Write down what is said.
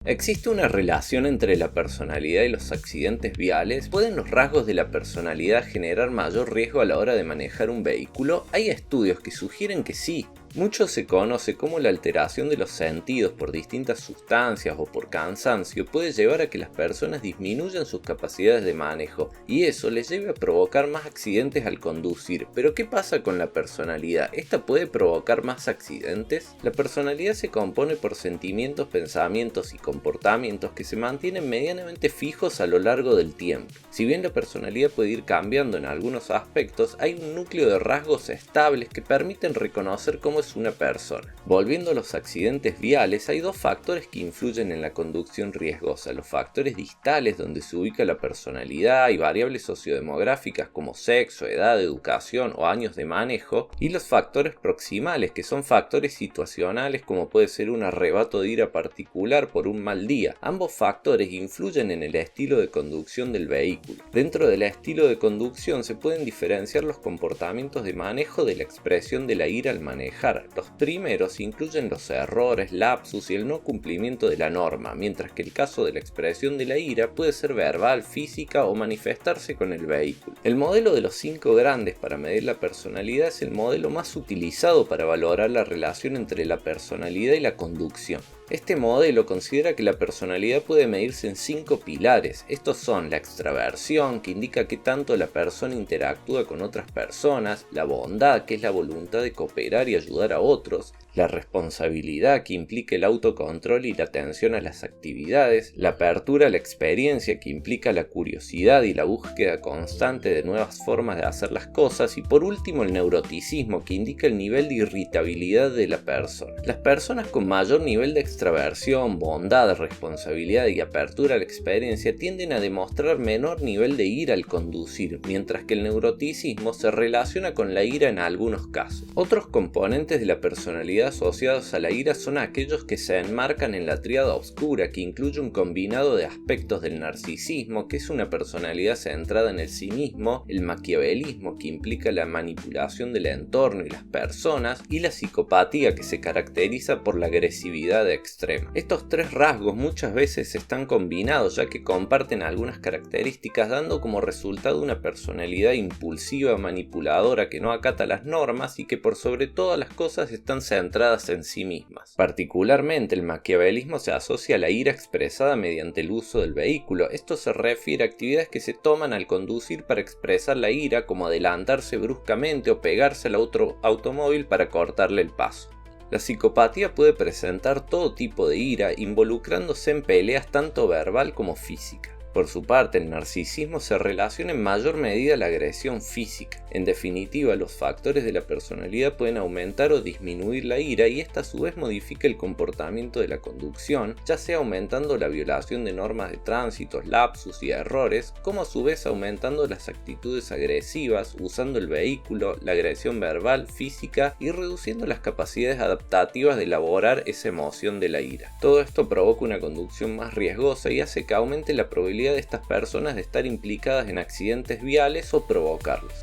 ¿Existe una relación entre la personalidad y los accidentes viales? ¿Pueden los rasgos de la personalidad generar mayor riesgo a la hora de manejar un vehículo? Hay estudios que sugieren que sí. Mucho se conoce como la alteración de los sentidos por distintas sustancias o por cansancio puede llevar a que las personas disminuyan sus capacidades de manejo y eso les lleve a provocar más accidentes al conducir. Pero ¿qué pasa con la personalidad? ¿Esta puede provocar más accidentes? La personalidad se compone por sentimientos, pensamientos y comportamientos que se mantienen medianamente fijos a lo largo del tiempo. Si bien la personalidad puede ir cambiando en algunos aspectos, hay un núcleo de rasgos estables que permiten reconocer cómo es una persona. Volviendo a los accidentes viales, hay dos factores que influyen en la conducción riesgosa: los factores distales, donde se ubica la personalidad, y variables sociodemográficas como sexo, edad, educación o años de manejo, y los factores proximales, que son factores situacionales como puede ser un arrebato de ira particular por un mal día. Ambos factores influyen en el estilo de conducción del vehículo. Dentro del estilo de conducción se pueden diferenciar los comportamientos de manejo de la expresión de la ira al manejar. Los primeros incluyen los errores, lapsus y el no cumplimiento de la norma, mientras que el caso de la expresión de la ira puede ser verbal, física o manifestarse con el vehículo. El modelo de los 5 grandes para medir la personalidad es el modelo más utilizado para valorar la relación entre la personalidad y la conducción. Este modelo considera que la personalidad puede medirse en 5 pilares. Estos son la extraversión, que indica qué tanto la persona interactúa con otras personas; la bondad, que es la voluntad de cooperar y ayudar a otros; la responsabilidad, que implica el autocontrol y la atención a las actividades; la apertura a la experiencia, que implica la curiosidad y la búsqueda constante de nuevas formas de hacer las cosas; y por último el neuroticismo, que indica el nivel de irritabilidad de la persona. Las personas con mayor nivel de extraversión, bondad, responsabilidad y apertura a la experiencia tienden a demostrar menor nivel de ira al conducir, mientras que el neuroticismo se relaciona con la ira en algunos casos. Otros componentes de la personalidad asociados a la ira son aquellos que se enmarcan en la tríada oscura, que incluye un combinado de aspectos del narcisismo, que es una personalidad centrada en el sí mismo; el maquiavelismo, que implica la manipulación del entorno y las personas; y la psicopatía, que se caracteriza por la agresividad extrema. Estos 3 rasgos muchas veces están combinados, ya que comparten algunas características, dando como resultado una personalidad impulsiva, manipuladora, que no acata las normas y que por sobre todas las cosas están centradas en sí mismas. Particularmente el maquiavelismo se asocia a la ira expresada mediante el uso del vehículo. Esto se refiere a actividades que se toman al conducir para expresar la ira, como adelantarse bruscamente o pegarse al otro automóvil para cortarle el paso. La psicopatía puede presentar todo tipo de ira, involucrándose en peleas tanto verbal como física. Por su parte, el narcisismo se relaciona en mayor medida a la agresión física. En definitiva, los factores de la personalidad pueden aumentar o disminuir la ira, y esta a su vez modifica el comportamiento de la conducción, ya sea aumentando la violación de normas de tránsito, lapsus y errores, como a su vez aumentando las actitudes agresivas, usando el vehículo, la agresión verbal, física y reduciendo las capacidades adaptativas de elaborar esa emoción de la ira. Todo esto provoca una conducción más riesgosa y hace que aumente la probabilidad de estas personas de estar implicadas en accidentes viales o provocarlos.